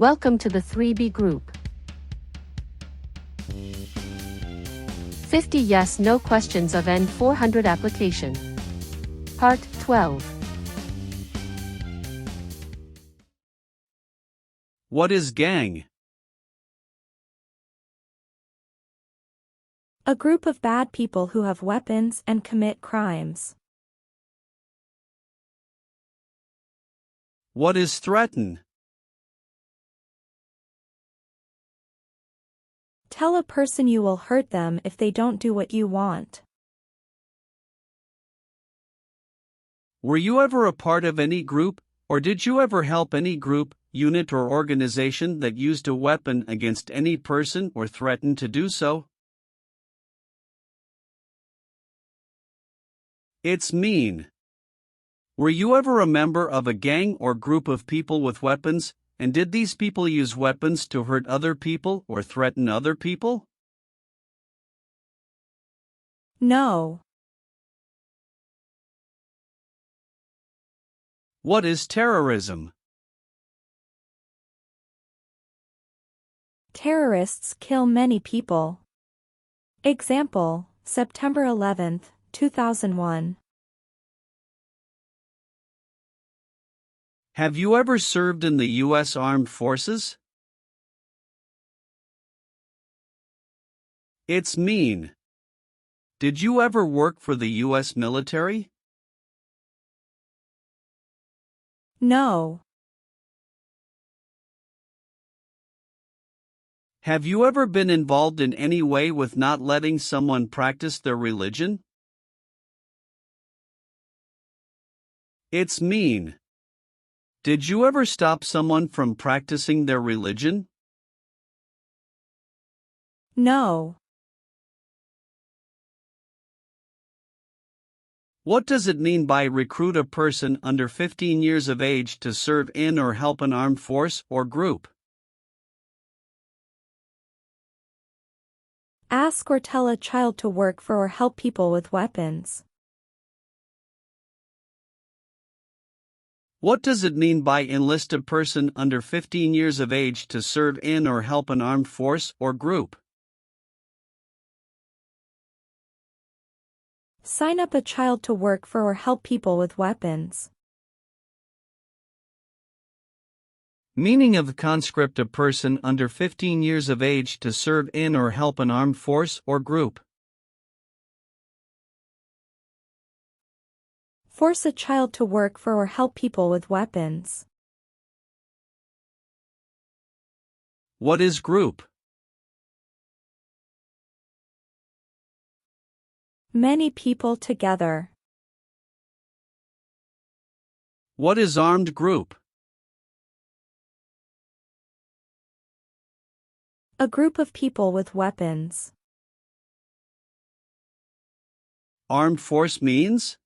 Welcome to the 3B group. 50 yes/no questions of N400 application. Part 12. What is gang? A group of bad people who have weapons and commit crimes. What is threaten? Tell a person you will hurt them if they don't do what you want. Were you ever a part of any group, or did you ever help any group, unit or organization that used a weapon against any person or threatened to do so? It's mean. Were you ever a member of a gang or group of people with weapons, and did these people use weapons to hurt other people or threaten other people? No. What is terrorism? Terrorists kill many people. Example, September 11, 2001. Have you ever served in the U.S. Armed Forces? It's mean. Did you ever work for the U.S. military? No. Have you ever been involved in any way with not letting someone practice their religion? It's mean. Did you ever stop someone from practicing their religion? No. What does it mean by recruit a person under 15 years of age to serve in or help an armed force or group? Ask or tell a child to work for or help people with weapons. What does it mean by enlist a person under 15 years of age to serve in or help an armed force or group? Sign up a child to work for or help people with weapons. Meaning of the conscript: a person under 15 years of age to serve in or help an armed force or group. Force a child to work for or help people with weapons. What is group? Many people together. What is armed group? A group of people with weapons. Armed force means?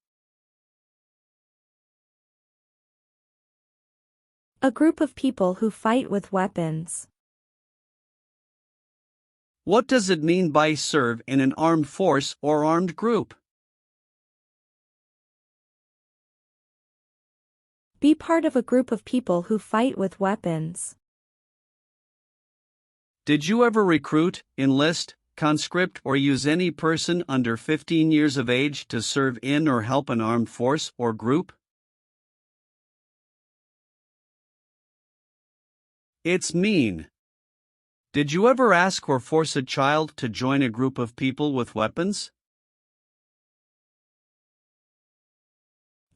A group of people who fight with weapons. What does it mean by serve in an armed force or armed group? Be part of a group of people who fight with weapons. Did you ever recruit, enlist, conscript, or use any person under 15 years of age to serve in or help an armed force or group? It's mean. Did you ever ask or force a child to join a group of people with weapons?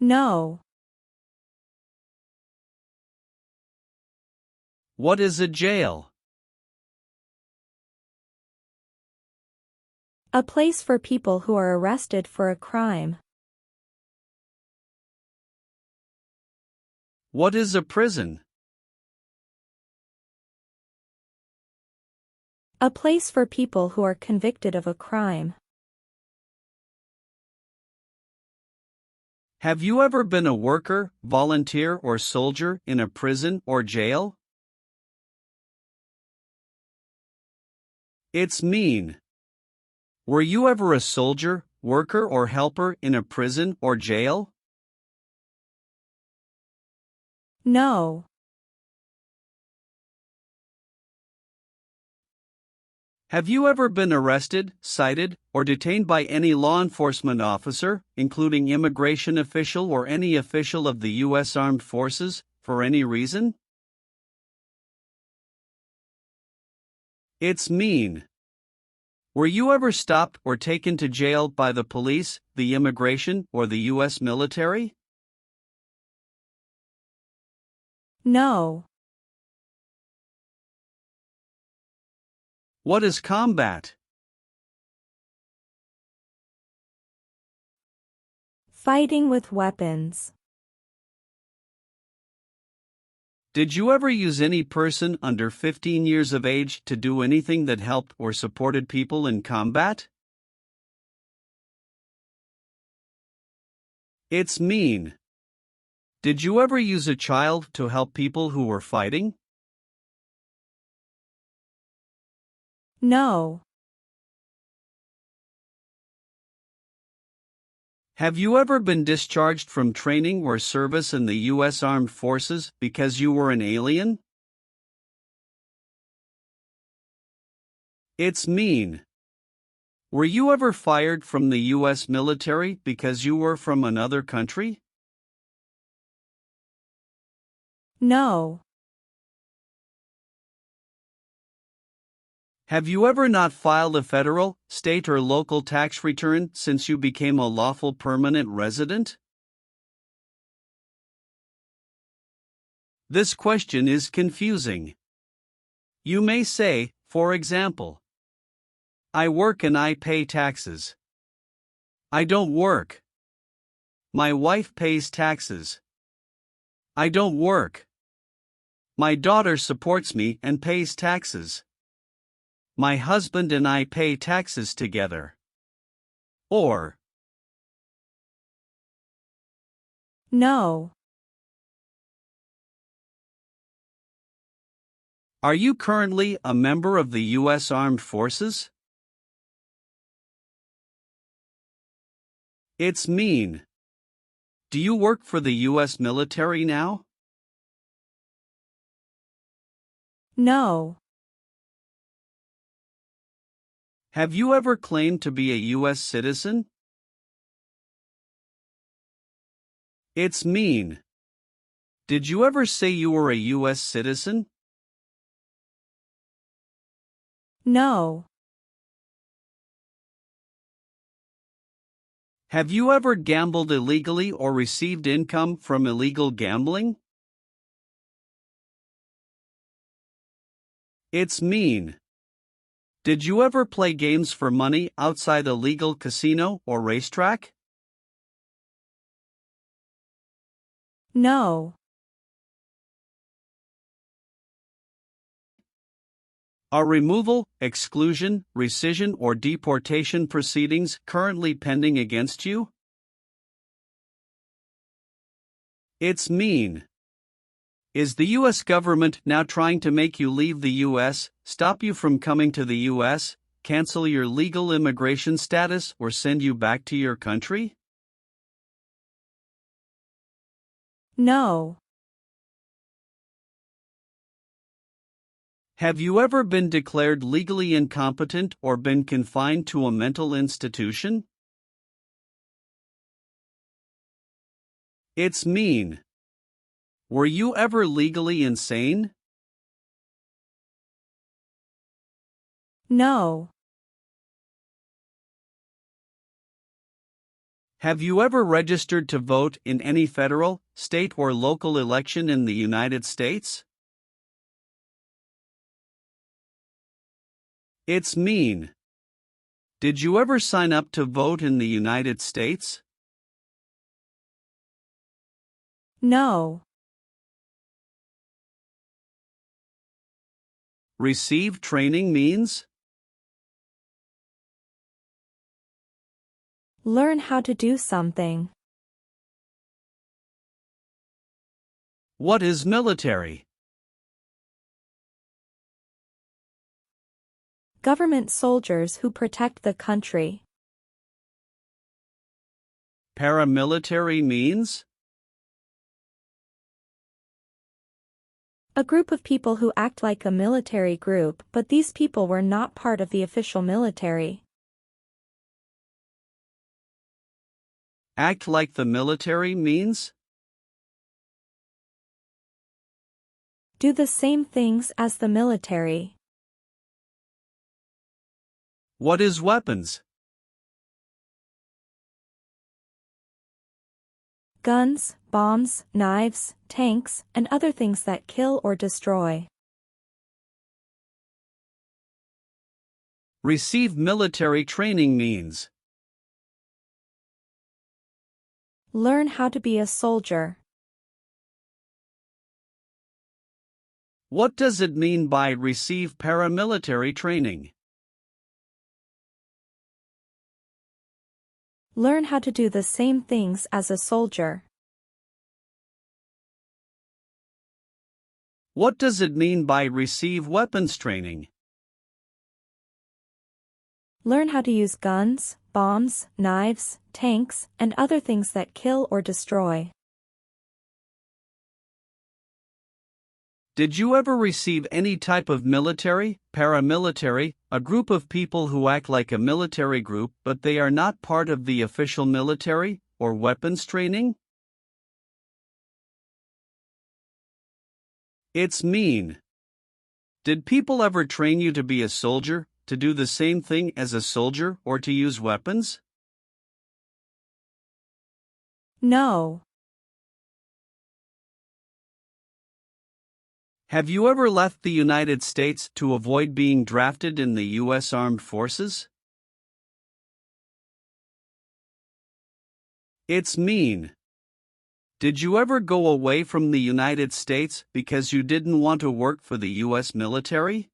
No. What is a jail? A place for people who are arrested for a crime. What is a prison? A place for people who are convicted of a crime. Have you ever been a worker, volunteer, or soldier in a prison or jail? It's mean. Were you ever a soldier, worker, or helper in a prison or jail? No. Have you ever been arrested, cited, or detained by any law enforcement officer, including immigration official or any official of the U.S. Armed Forces, for any reason? It's mean. Were you ever stopped or taken to jail by the police, the immigration, or the U.S. military? No. What is combat? Fighting with weapons. Did you ever use any person under 15 years of age to do anything that helped or supported people in combat? It's mean. Did you ever use a child to help people who were fighting? No. Have you ever been discharged from training or service in the U.S. Armed Forces because you were an alien? It's mean. Were you ever fired from the U.S. military because you were from another country? No. Have you ever not filed a federal, state, or local tax return since you became a lawful permanent resident? This question is confusing. You may say, for example, I work and I pay taxes. I don't work. My wife pays taxes. I don't work. My daughter supports me and pays taxes. My husband and I pay taxes together. Or, No. are you currently a member of the U.S. Armed Forces? It's mean. Do you work for the U.S. military now? No. Have you ever claimed to be a U.S. citizen? It's mean. Did you ever say you were a U.S. citizen? No. Have you ever gambled illegally or received income from illegal gambling? It's mean. Did you ever play games for money outside a legal casino or racetrack? No. Are removal, exclusion, rescission, or deportation proceedings currently pending against you? It's mean. Is the U.S. government now trying to make you leave the U.S., stop you from coming to the U.S., cancel your legal immigration status, or send you back to your country? No. Have you ever been declared legally incompetent or been confined to a mental institution? It's mean. Were you ever legally insane? No. Have you ever registered to vote in any federal, state, or local election in the United States? It's mean. Did you ever sign up to vote in the United States? No. Receive training means? Learn how to do something. What is military? Government soldiers who protect the country. Paramilitary means? A group of people who act like a military group, but these people were not part of the official military. Act like the military means? Do the same things as the military. What is weapons? Guns, bombs, knives, tanks, and other things that kill or destroy. Receive military training means? Learn how to be a soldier. What does it mean by receive paramilitary training? Learn how to do the same things as a soldier. What does it mean by receive weapons training? Learn how to use guns, bombs, knives, tanks, and other things that kill or destroy. Did you ever receive any type of military, paramilitary, a group of people who act like a military group but they are not part of the official military, or weapons training? It's mean. Did people ever train you to be a soldier, to do the same thing as a soldier, or to use weapons? No. Have you ever left the United States to avoid being drafted in the U.S. Armed Forces? It's mean. Did you ever go away from the United States because you didn't want to work for the U.S. military?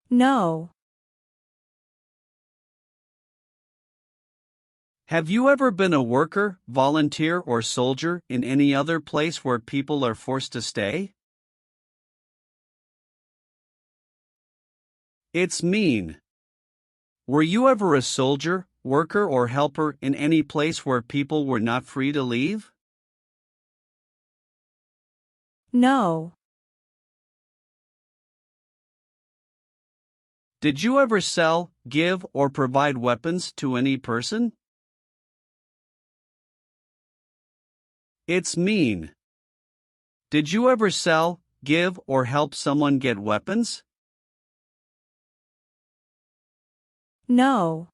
No. Have you ever been a worker, volunteer, or soldier in any other place where people are forced to stay? It's mean. Were you ever a soldier, worker, or helper in any place where people were not free to leave? No. Did you ever sell, give, or provide weapons to any person? It's mean. Did you ever sell, give, or help someone get weapons? No.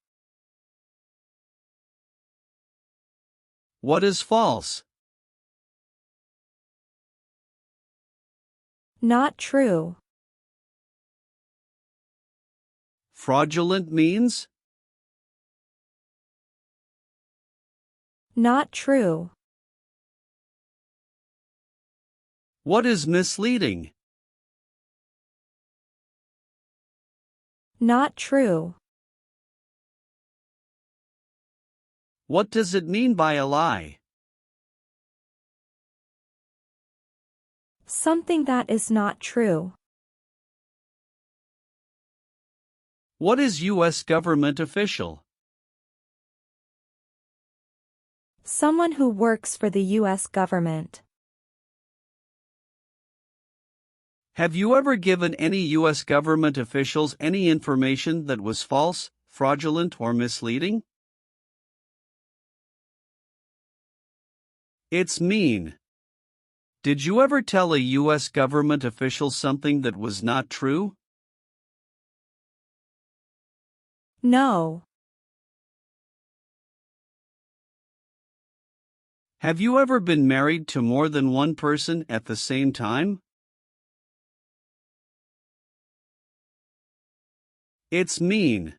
What is false? Not true. Fraudulent means? Not true. What is misleading? Not true. What does it mean by a lie? Something that is not true. What is U.S. government official? Someone who works for the U.S. government. Have you ever given any U.S. government officials any information that was false, fraudulent, or misleading? It's mean. Did you ever tell a U.S. government official something that was not true? No. Have you ever been married to more than one person at the same time? It's mean.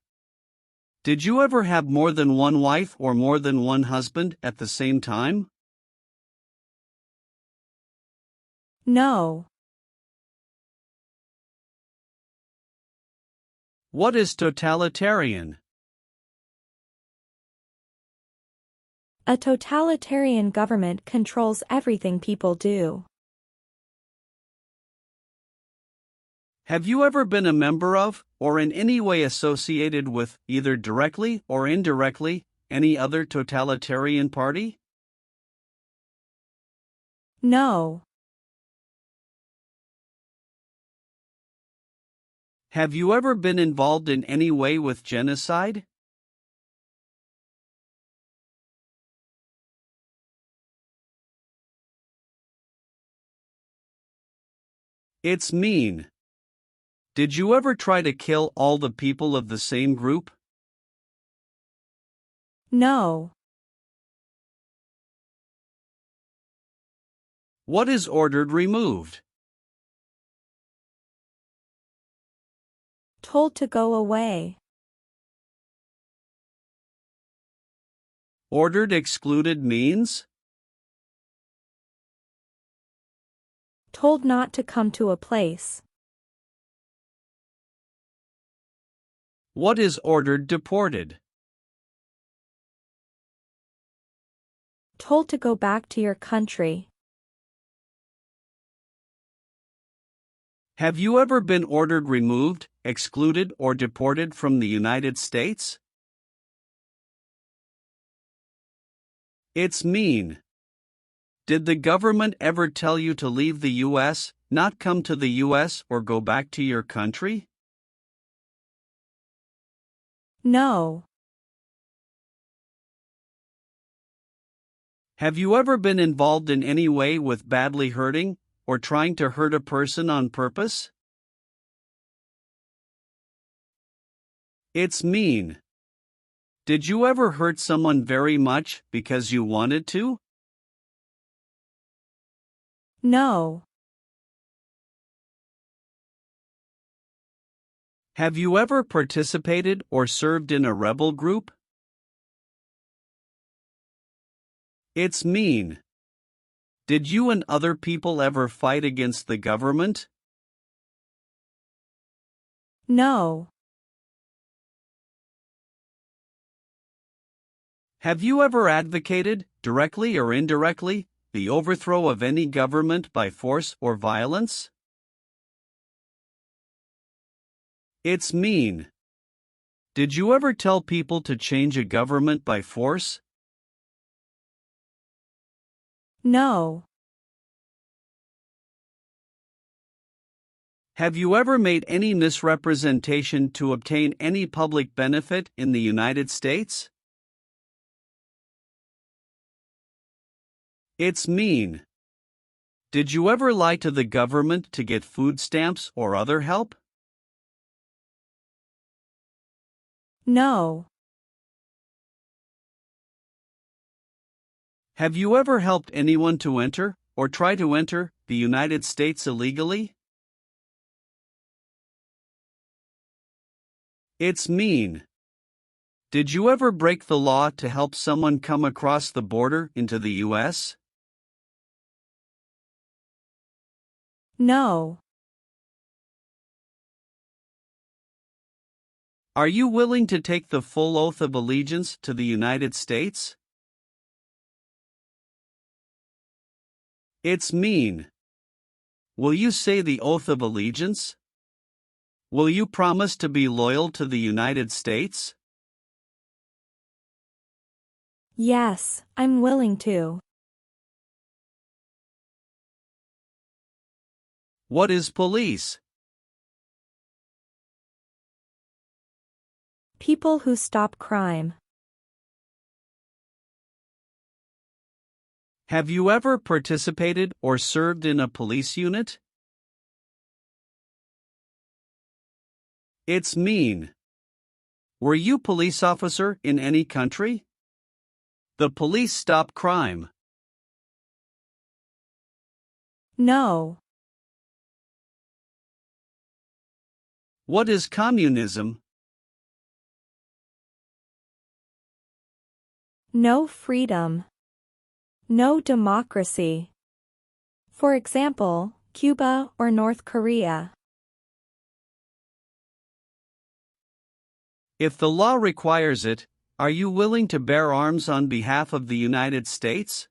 Did you ever have more than one wife or more than one husband at the same time? No. What is totalitarian? A totalitarian government controls everything people do. Have you ever been a member of, or in any way associated with, either directly or indirectly, any other totalitarian party? No. Have you ever been involved in any way with genocide? It's mean. Did you ever try to kill all the people of the same group? No. What is ordered removed? Told to go away. Ordered excluded means? Told not to come to a place. What is ordered deported? Told to go back to your country. Have you ever been ordered removed, excluded, or deported from the United States? It's mean. Did the government ever tell you to leave the U.S., not come to the U.S., or go back to your country? No. Have you ever been involved in any way with badly hurting, or trying to hurt a person on purpose? It's mean. Did you ever hurt someone very much because you wanted to? No. Have you ever participated or served in a rebel group? It's mean. Did you and other people ever fight against the government? No. Have you ever advocated, directly or indirectly, the overthrow of any government by force or violence? It's mean. Did you ever tell people to change a government by force? No. Have you ever made any misrepresentation to obtain any public benefit in the United States? It's mean. Did you ever lie to the government to get food stamps or other help? No. Have you ever helped anyone to enter, or try to enter, the United States illegally? It's mean. Did you ever break the law to help someone come across the border into the U.S.? No. Are you willing to take the full oath of allegiance to the United States? It's mean. Will you say the oath of allegiance? Will you promise to be loyal to the United States? Yes, I'm willing to. What is police? People who stop crime. Have you ever participated or served in a police unit? It's mean. Were you police officer in any country? The police stop crime. No. What is communism? No freedom. No democracy. For example, Cuba or North Korea. If the law requires it, are you willing to bear arms on behalf of the United States?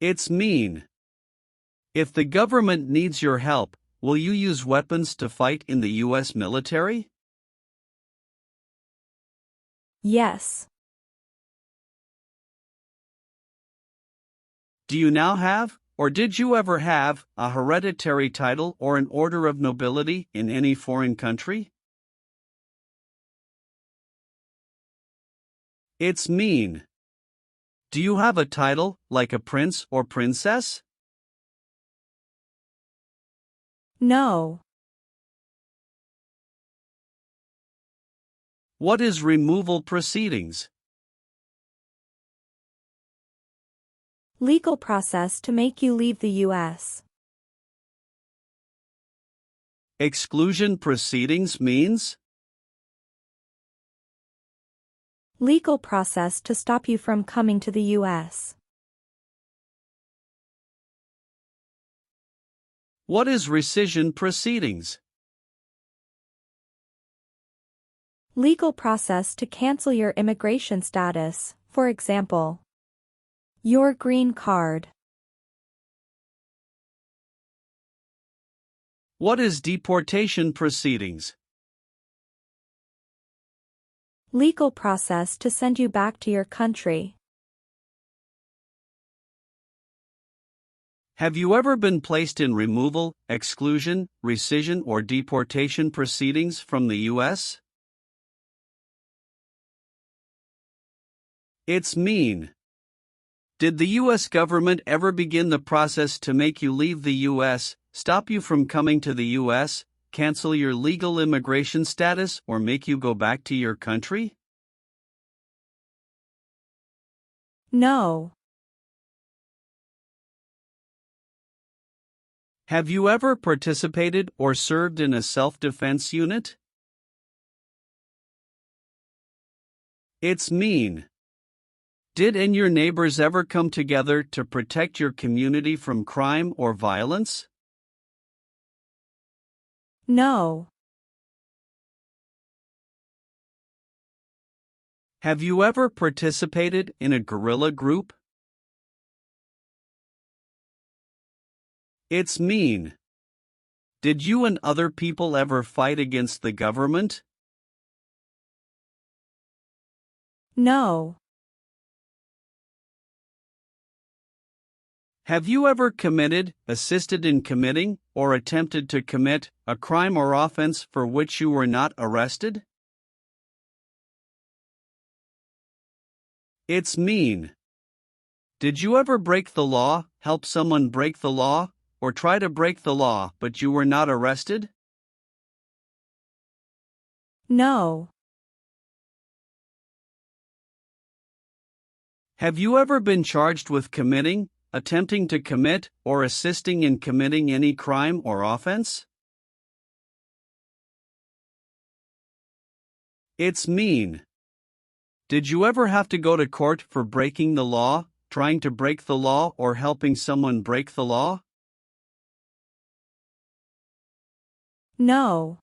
It's mean. If the government needs your help, will you use weapons to fight in the U.S. military? Yes. Do you now have, or did you ever have, a hereditary title or an order of nobility in any foreign country? It's mean. Do you have a title, like a prince or princess? No. What is removal proceedings? Legal process to make you leave the U.S. Exclusion proceedings means? Legal process to stop you from coming to the U.S. What is rescission proceedings? Legal process to cancel your immigration status, for example, your green card. What is deportation proceedings? Legal process to send you back to your country. Have you ever been placed in removal, exclusion, rescission, or deportation proceedings from the U.S.? It's mean. Did the U.S. government ever begin the process to make you leave the U.S., stop you from coming to the U.S., cancel your legal immigration status, or make you go back to your country? No. Have you ever participated or served in a self-defense unit? It's mean. Did and your neighbors ever come together to protect your community from crime or violence? No. Have you ever participated in a guerrilla group? It's mean. Did you and other people ever fight against the government? No. Have you ever committed, assisted in committing, or attempted to commit a crime or offense for which you were not arrested? It's mean. Did you ever break the law, help someone break the law, or try to break the law but you were not arrested? No. Have you ever been charged with committing, attempting to commit, or assisting in committing any crime or offense? It's mean. Did you ever have to go to court for breaking the law, trying to break the law, or helping someone break the law? No.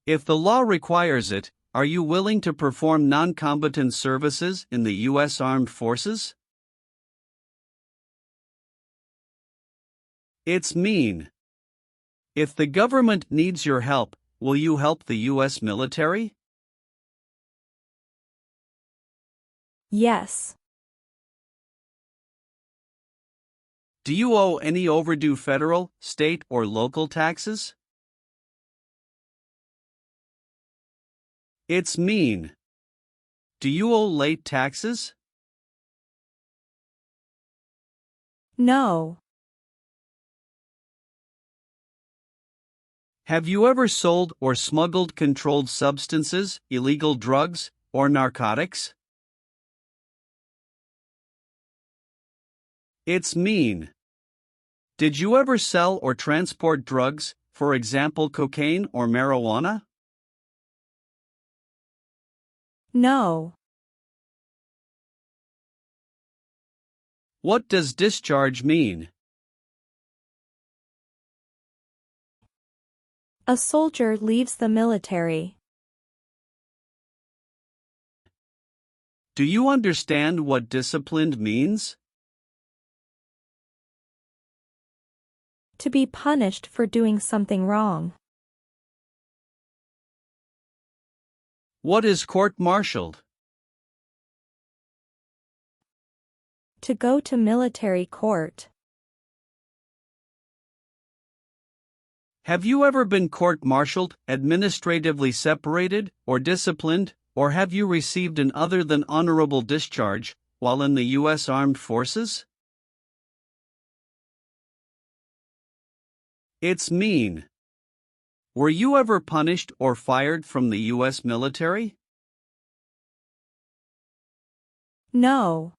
If the law requires it, are you willing to perform non-combatant services in the U.S. Armed Forces? It's mean. If the government needs your help, will you help the U.S. military? Yes. Do you owe any overdue federal, state, or local taxes? It's mean. Do you owe late taxes? No. Have you ever sold or smuggled controlled substances, illegal drugs, or narcotics? It's mean. Did you ever sell or transport drugs, for example cocaine or marijuana? No. What does discharge mean? A soldier leaves the military. Do you understand what disciplined means? To be punished for doing something wrong. What is court-martialed? To go to military court. Have you ever been court-martialed, administratively separated, or disciplined, or have you received an other than honorable discharge while in the U.S. Armed Forces? It's mean. Were you ever punished or fired from the U.S. military? No.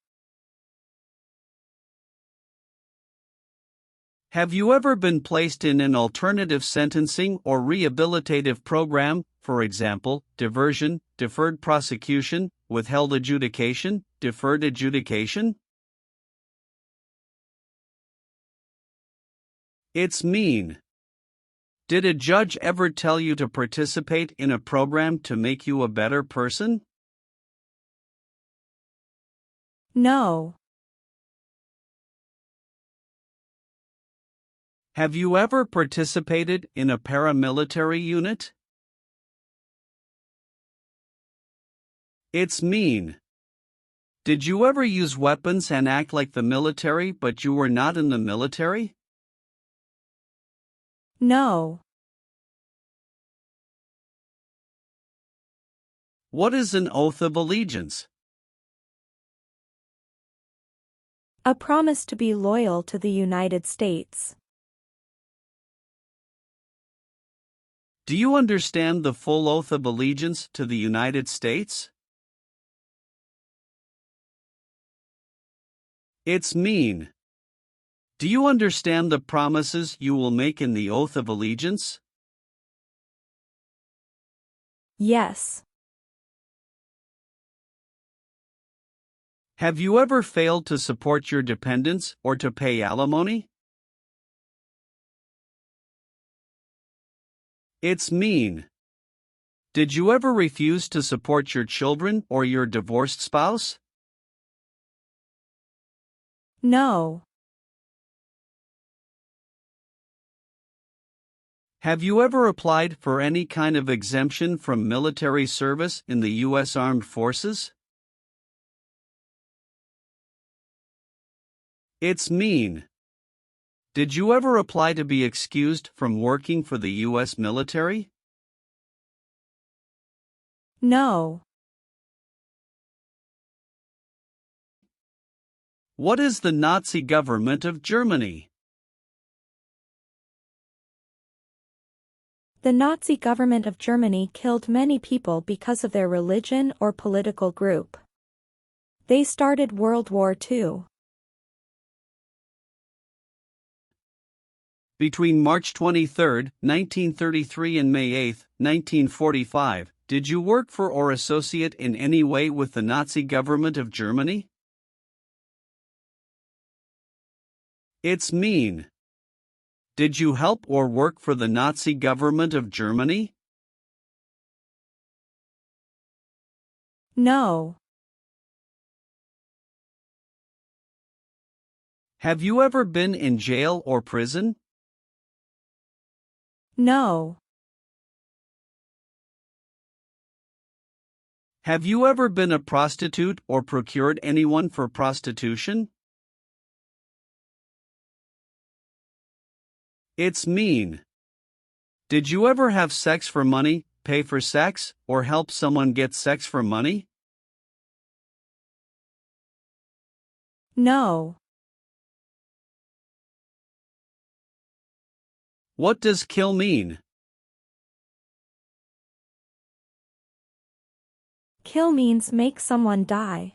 Have you ever been placed in an alternative sentencing or rehabilitative program, for example, diversion, deferred prosecution, withheld adjudication, deferred adjudication? It's mean. Did a judge ever tell you to participate in a program to make you a better person? No. Have you ever participated in a paramilitary unit? It's mean. Did you ever use weapons and act like the military but you were not in the military? No. What is an oath of allegiance? A promise to be loyal to the United States. Do you understand the full oath of allegiance to the United States? It's mean. Do you understand the promises you will make in the oath of allegiance? Yes. Have you ever failed to support your dependents or to pay alimony? It's mean. Did you ever refuse to support your children or your divorced spouse? No. Have you ever applied for any kind of exemption from military service in the U.S. Armed Forces? It's mean. Did you ever apply to be excused from working for the U.S. military? No. What is the Nazi government of Germany? The Nazi government of Germany killed many people because of their religion or political group. They started World War II. Between March 23, 1933 and May 8, 1945, did you work for or associate in any way with the Nazi government of Germany? It's mean. Did you help or work for the Nazi government of Germany? No. Have you ever been in jail or prison? No. Have you ever been a prostitute or procured anyone for prostitution? It's mean. Did you ever have sex for money, pay for sex, or help someone get sex for money? No. What does kill mean? Kill means make someone die.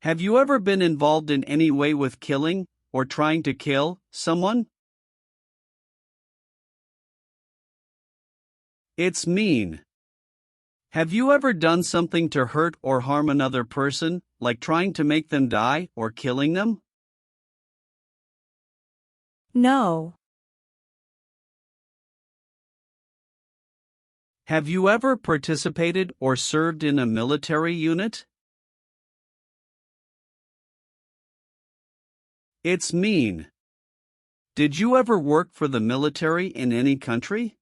Have you ever been involved in any way with killing, or trying to kill, someone? It's mean. Have you ever done something to hurt or harm another person, like trying to make them die or killing them? No. Have you ever participated or served in a military unit? It's mean. Did you ever work for the military in any country?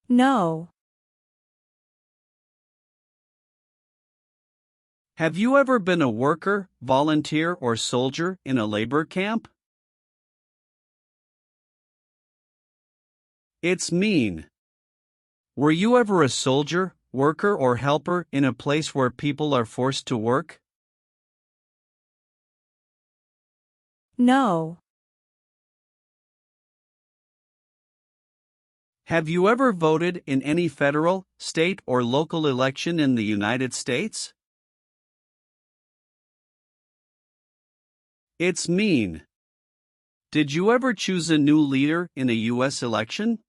No. Have you ever been a worker, volunteer, or soldier in a labor camp? It's mean. Were you ever a soldier, worker, or helper in a place where people are forced to work? No. Have you ever voted in any federal, state, or local election in the United States? It's mean. Did you ever choose a new leader in a U.S. election?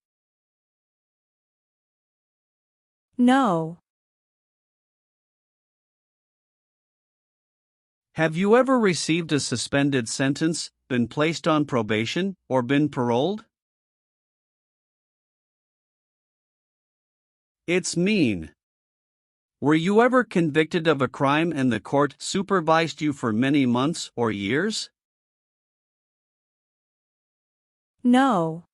No. Have you ever received a suspended sentence, been placed on probation, or been paroled? It's mean. Were you ever convicted of a crime and the court supervised you for many months or years? No.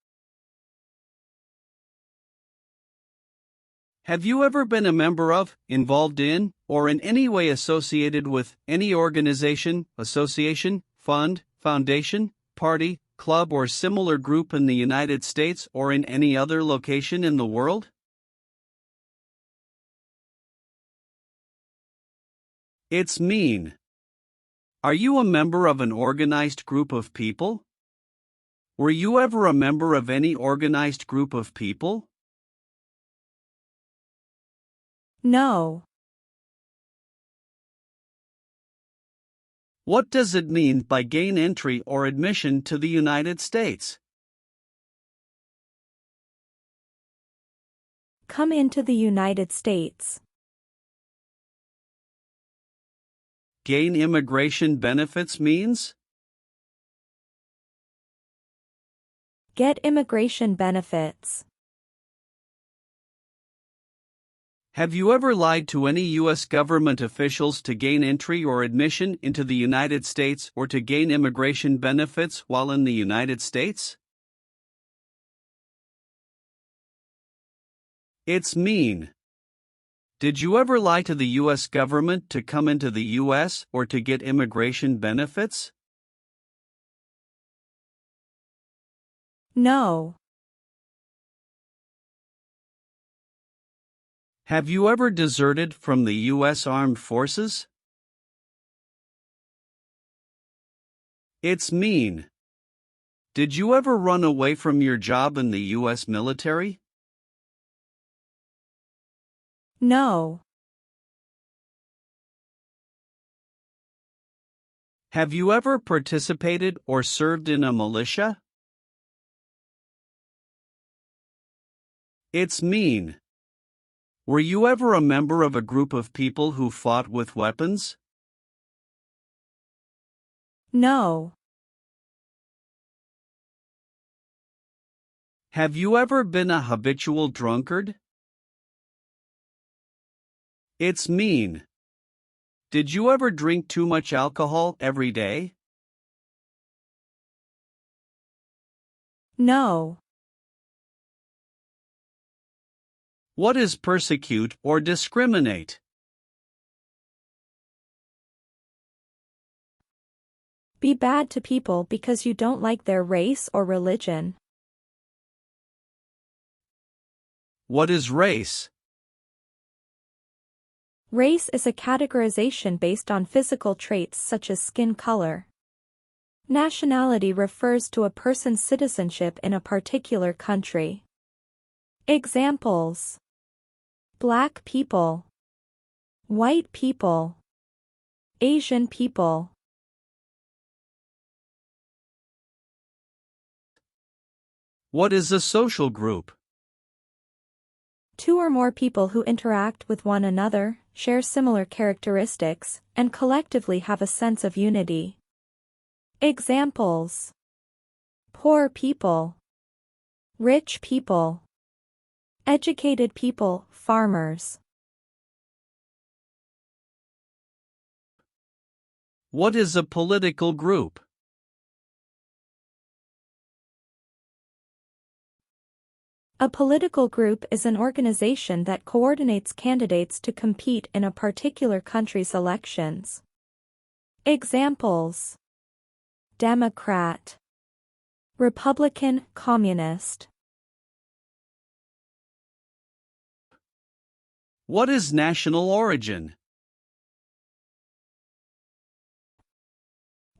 Have you ever been a member of, involved in, or in any way associated with any organization, association, fund, foundation, party, club, or similar group in the United States or in any other location in the world? It's mean. Are you a member of an organized group of people? Were you ever a member of any organized group of people? No. What does it mean by gain entry or admission to the United States? Come into the United States. Gain immigration benefits means? Get immigration benefits. Have you ever lied to any U.S. government officials to gain entry or admission into the United States or to gain immigration benefits while in the United States? It's mean. Did you ever lie to the U.S. government to come into the U.S. or to get immigration benefits? No. Have you ever deserted from the U.S. Armed Forces? It's mean. Did you ever run away from your job in the U.S. military? No. Have you ever participated or served in a militia? It's mean. Were you ever a member of a group of people who fought with weapons? No. Have you ever been a habitual drunkard? It's mean. Did you ever drink too much alcohol every day? No. What is persecute or discriminate? Be bad to people because you don't like their race or religion. What is race? Race is a categorization based on physical traits such as skin color. Nationality refers to a person's citizenship in a particular country. Examples: Black people, white people, Asian people. What is a social group? Two or more people who interact with one another, share similar characteristics, and collectively have a sense of unity. Examples: poor people, rich people, educated people, farmers. What is a political group? A political group is an organization that coordinates candidates to compete in a particular country's elections. Examples: Democrat, Republican, Communist. What is national origin?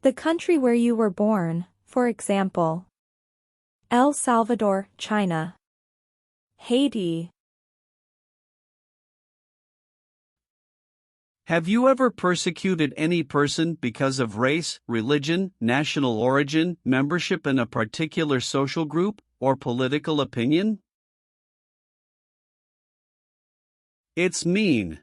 The country where you were born, for example, El Salvador, China. Haiti. Have you ever persecuted any person because of race, religion, national origin, membership in a particular social group, or political opinion? It's mean.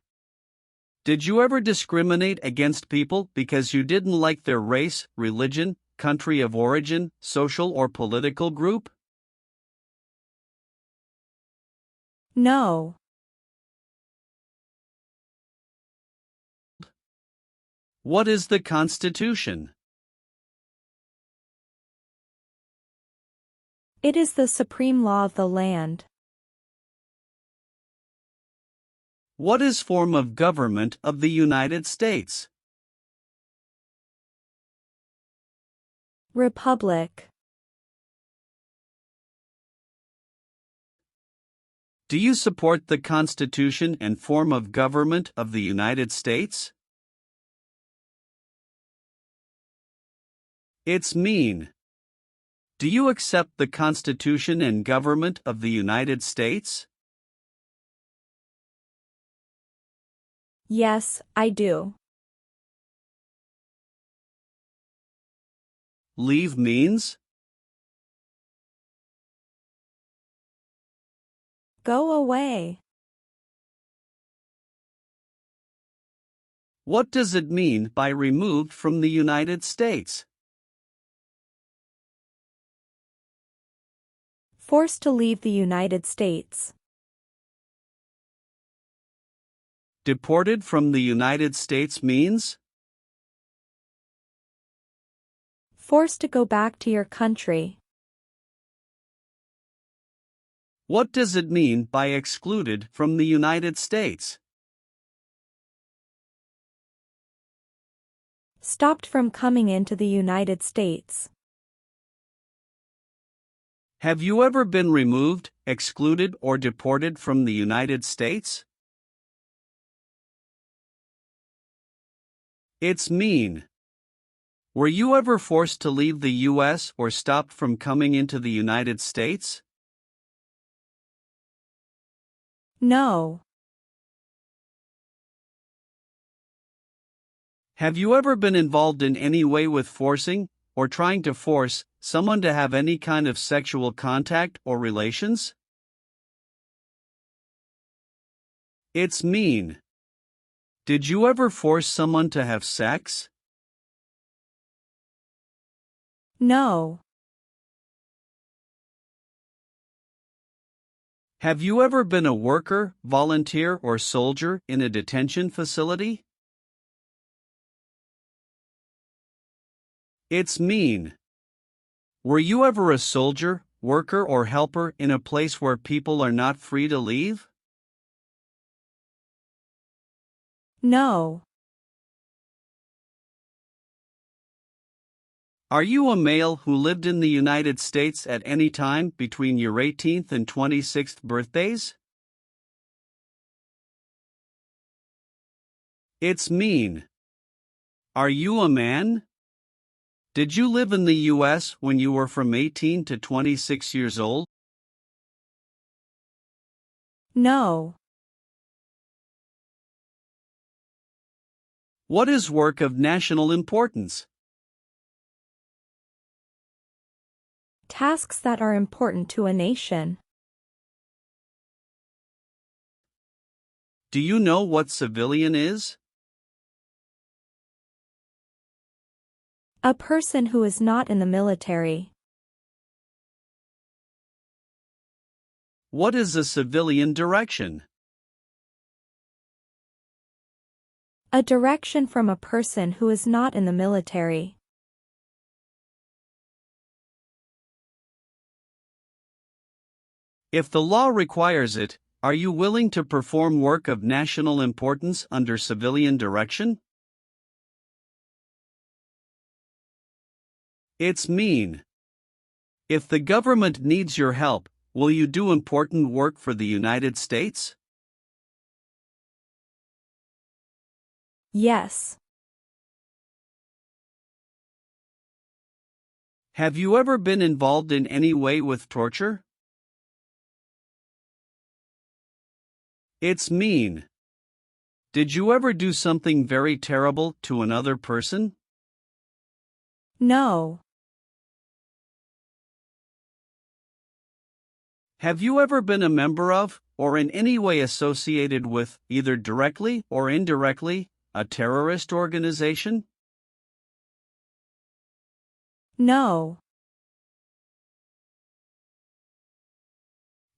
Did you ever discriminate against people because you didn't like their race, religion, country of origin, social or political group? No. What is the Constitution? It is the supreme law of the land. What is form of government of the United States? Republic. Do you support the Constitution and form of government of the United States? It's mean. Do you accept the Constitution and government of the United States? Yes, I do. Leave means? Go away. What does it mean by removed from the United States? Forced to leave the United States. Deported from the United States means? Forced to go back to your country. What does it mean by excluded from the United States? Stopped from coming into the United States. Have you ever been removed, excluded, or deported from the United States? It's mean. Were you ever forced to leave the U.S. or stopped from coming into the United States? No. Have you ever been involved in any way with forcing, or trying to force, someone to have any kind of sexual contact or relations? It's mean. Did you ever force someone to have sex? No. Have you ever been a worker, volunteer, or soldier in a detention facility? It's mean. Were you ever a soldier, worker, or helper in a place where people are not free to leave? No. Are you a male who lived in the United States at any time between your 18th and 26th birthdays? It's mean. Are you a man? Did you live in the U.S. when you were from 18 to 26 years old? No. What is work of national importance? Tasks that are important to a nation. Do you know what civilian is? A person who is not in the military. What is a civilian direction? A direction from a person who is not in the military. If the law requires it, are you willing to perform work of national importance under civilian direction? It's mean. If the government needs your help, will you do important work for the United States? Yes. Have you ever been involved in any way with torture? It's mean. Did you ever do something very terrible to another person? No. Have you ever been a member of, or in any way associated with, either directly or indirectly, a terrorist organization? No.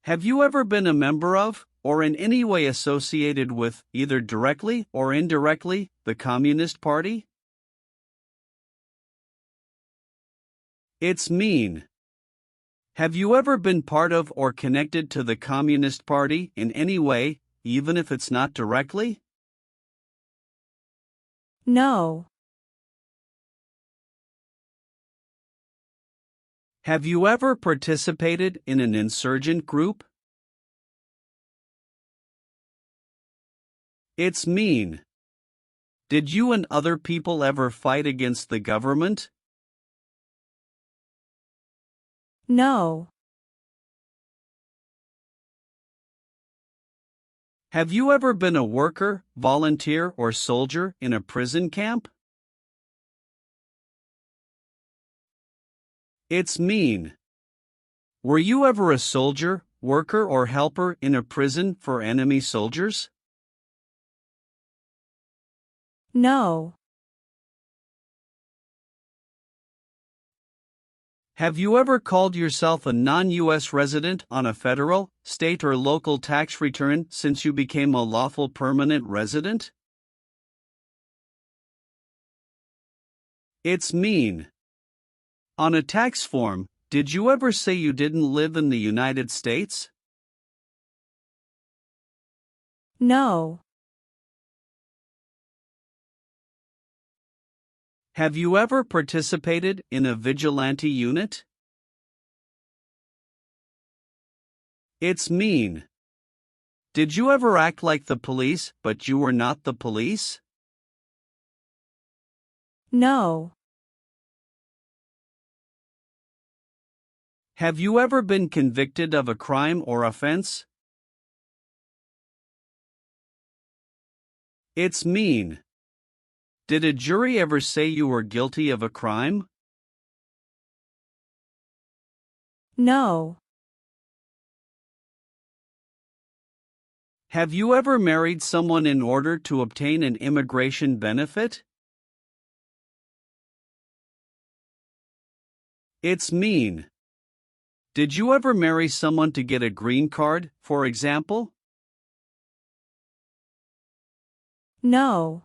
Have you ever been a member of, or in any way associated with, either directly or indirectly, the Communist Party? It's mean. Have you ever been part of or connected to the Communist Party in any way, even if it's not directly? No. Have you ever participated in an insurgent group? It's mean. Did you and other people ever fight against the government? No. Have you ever been a worker, volunteer, or soldier in a prison camp? It's mean. Were you ever a soldier, worker, or helper in a prison for enemy soldiers? No. Have you ever called yourself a non-U.S. resident on a federal, state, or local tax return since you became a lawful permanent resident? It's mean. On a tax form, did you ever say you didn't live in the United States? No. Have you ever participated in a vigilante unit? It's mean. Did you ever act like the police, but you were not the police? No. Have you ever been convicted of a crime or offense? It's mean. Did a jury ever say you were guilty of a crime? No. Have you ever married someone in order to obtain an immigration benefit? It's mean. Did you ever marry someone to get a green card, for example? No.